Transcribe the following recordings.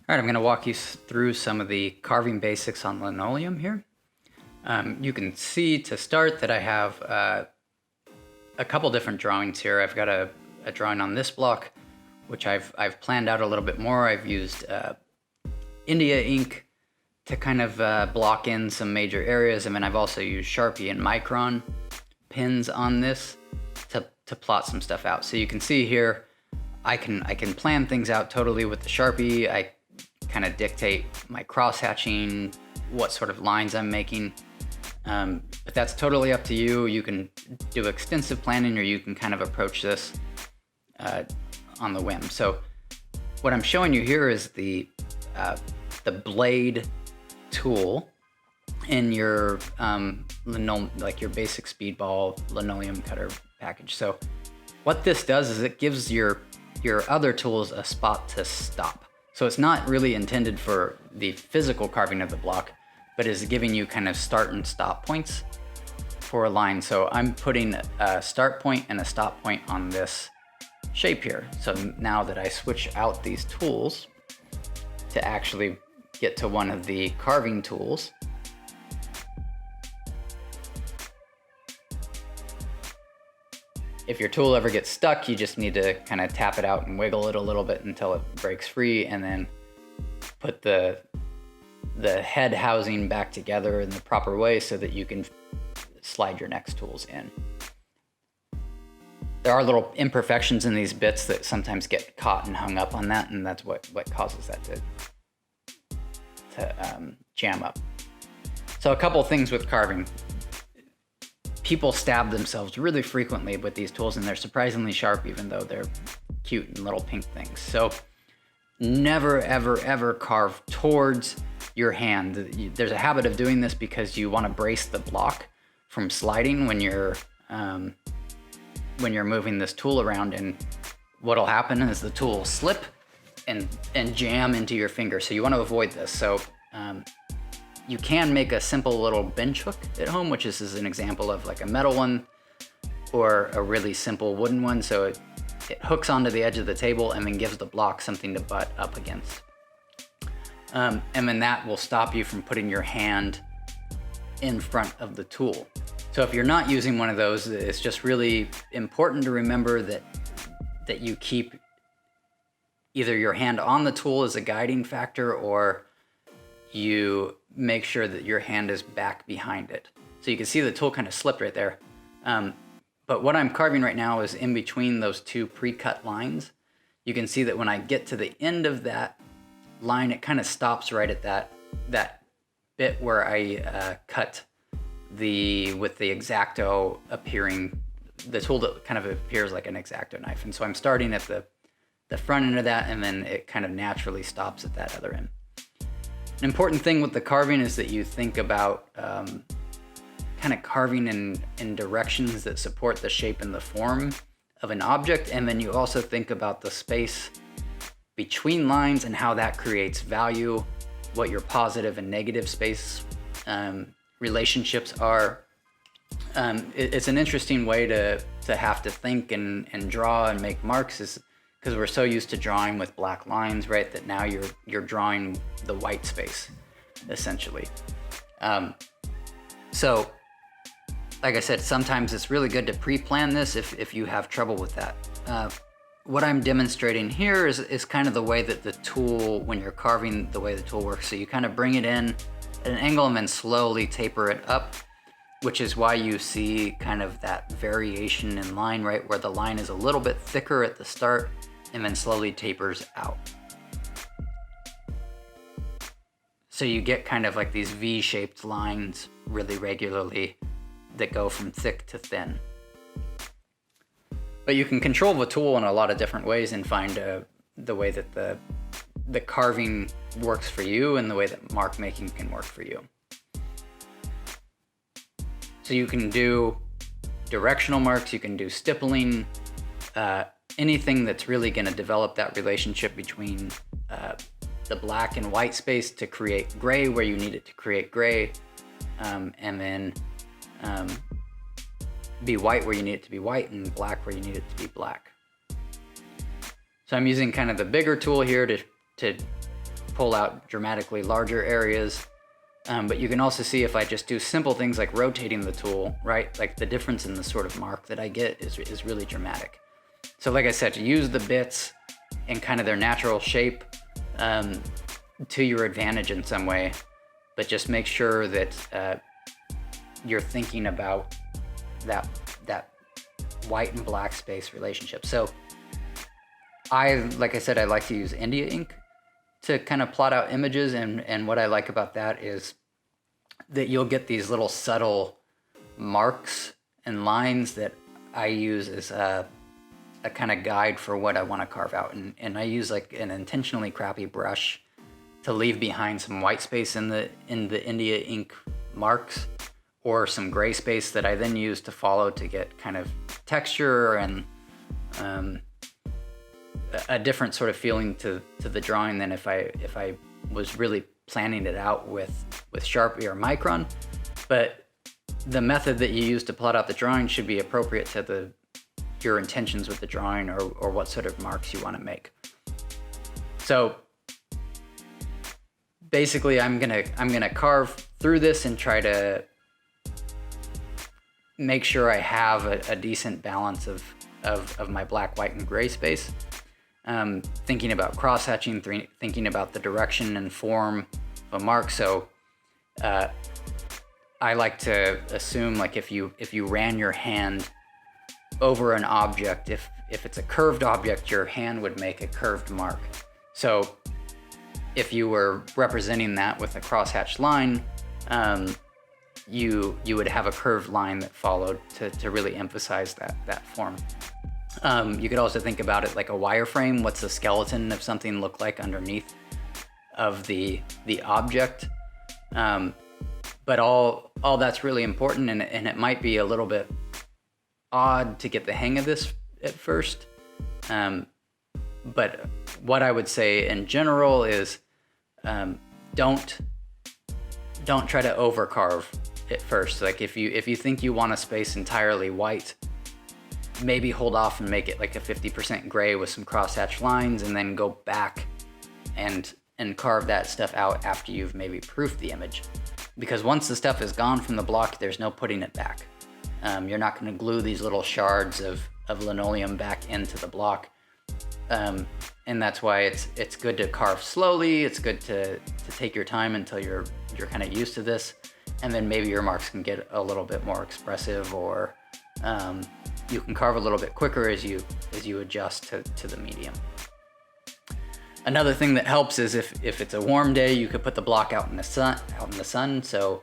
All right, I'm going to walk you through some of the carving basics on linoleum here. You can see to start that I have a couple different drawings here. I've got a drawing on this block, which I've planned out a little bit more. I've used India ink to kind of block in some major areas, and then I've also used Sharpie and Micron pins on this to plot some stuff out. So you can see here, I can plan things out totally with the Sharpie. I kind of dictate my cross hatching, what sort of lines I'm making. But that's totally up to you. You can do extensive planning, or you can kind of approach this on the whim. So what I'm showing you here is the blade tool in your like your basic speedball linoleum cutter package. So what this does is it gives your other tools a spot to stop. So it's not really intended for the physical carving of the block, but is giving you kind of start and stop points for a line. So I'm putting a start point and a stop point on this shape here. So now that I switch out these tools to actually get to one of the carving tools, if your tool ever gets stuck, you just need to kind of tap it out and wiggle it a little bit until it breaks free, and then put the head housing back together in the proper way so that you can slide your next tools in. There are little imperfections in these bits that sometimes get caught and hung up on that, and that's what causes that to jam up. So a couple things with carving. People stab themselves really frequently with these tools, and they're surprisingly sharp, even though they're cute and little pink things. So never, ever, ever carve towards your hand. There's a habit of doing this because you want to brace the block from sliding when you're moving this tool around, and what'll happen is the tool will slip and jam into your finger. So you want to avoid this. So you can make a simple little bench hook at home, which is an example of like a metal one or a really simple wooden one. So it hooks onto the edge of the table and then gives the block something to butt up against. And then that will stop you from putting your hand in front of the tool. So if you're not using one of those, it's just really important to remember that you keep either your hand on the tool as a guiding factor, or you make sure that your hand is back behind it. So you can see the tool kind of slipped right there. But what I'm carving right now is in between those two pre-cut lines. You can see that when I get to the end of that line, it kind of stops right at that bit where I cut with the X-Acto appearing, the tool that kind of appears like an X-Acto knife. And so I'm starting at the front end of that, and then it kind of naturally stops at that other end. An important thing with the carving is that you think about kind of carving in directions that support the shape and the form of an object, and then you also think about the space between lines and how that creates value, what your positive and negative space relationships are. It's an interesting way to have to think and draw and make marks, is because we're so used to drawing with black lines, right? That now you're drawing the white space, essentially. So, like I said, sometimes it's really good to pre-plan this if you have trouble with that. What I'm demonstrating here is kind of the way that the tool, when you're carving, the way the tool works. So you kind of bring it in at an angle and then slowly taper it up, which is why you see kind of that variation in line, right? Where the line is a little bit thicker at the start and then slowly tapers out. So you get kind of like these V-shaped lines really regularly that go from thick to thin. But you can control the tool in a lot of different ways and find the way that the carving works for you and the way that mark making can work for you. So you can do directional marks, you can do stippling, anything that's really going to develop that relationship between the black and white space to create gray where you need it to create gray, and then be white where you need it to be white, and black where you need it to be black. So I'm using kind of the bigger tool here to pull out dramatically larger areas. But you can also see if I just do simple things like rotating the tool, right? Like the difference in the sort of mark that I get is really dramatic. So like I said, to use the bits in kind of their natural shape to your advantage in some way, but just make sure that you're thinking about that white and black space relationship. So like I said, I like to use India ink to kind of plot out images, and what I like about that is that you'll get these little subtle marks and lines that I use as a kind of guide for what I want to carve out, and I use like an intentionally crappy brush to leave behind some white space in the India ink marks, or some gray space that I then use to follow to get kind of texture and a different sort of feeling to the drawing than if I was really planning it out with Sharpie or Micron. But the method that you use to plot out the drawing should be appropriate to your intentions with the drawing, or what sort of marks you want to make. So basically I'm gonna carve through this and try to make sure I have a decent balance of my black, white, and gray space. Thinking about cross-hatching, thinking about the direction and form of a mark. So I like to assume, like, if you ran your hand over an object, if it's a curved object, your hand would make a curved mark. So if you were representing that with a cross-hatched line, you would have a curved line that followed to really emphasize that form. You could also think about it like a wireframe. What's the skeleton of something look like underneath of the object? But all that's really important, and it might be a little bit odd to get the hang of this at first. But what I would say in general is don't try to overcarve at first. Like if you think you want a space entirely white, maybe hold off and make it like a 50% gray with some crosshatch lines, and then go back and carve that stuff out after you've maybe proofed the image. Because once the stuff is gone from the block, there's no putting it back. You're not going to glue these little shards of linoleum back into the block. And that's why it's good to carve slowly. It's good to take your time until you're kind of used to this, and then maybe your marks can get a little bit more expressive, or you can carve a little bit quicker as you adjust to the medium. Another thing that helps is if it's a warm day, you could put the block out in the sun, so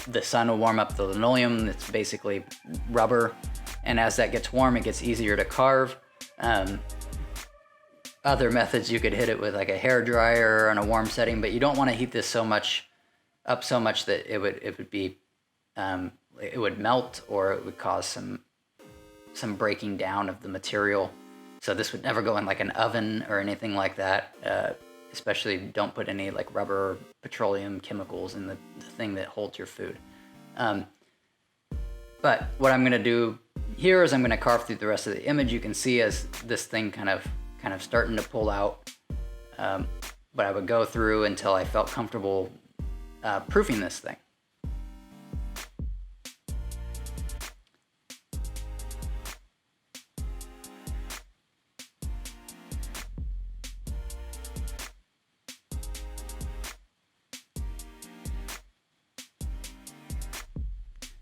the sun will warm up the linoleum. It's basically rubber, and as that gets warm, it gets easier to carve. Other methods, you could hit it with like a hair dryer on a warm setting, but you don't want to heat this up so much that it would melt, or it would cause some breaking down of the material. So this would never go in like an oven or anything like that. Especially don't put any like rubber or petroleum chemicals in the thing that holds your food. But what I'm gonna do here is I'm gonna carve through the rest of the image. You can see as this thing kind of starting to pull out. But I would go through until I felt comfortable proofing this thing.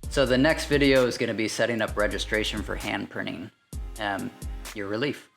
So the next video is going to be setting up registration for hand printing your relief.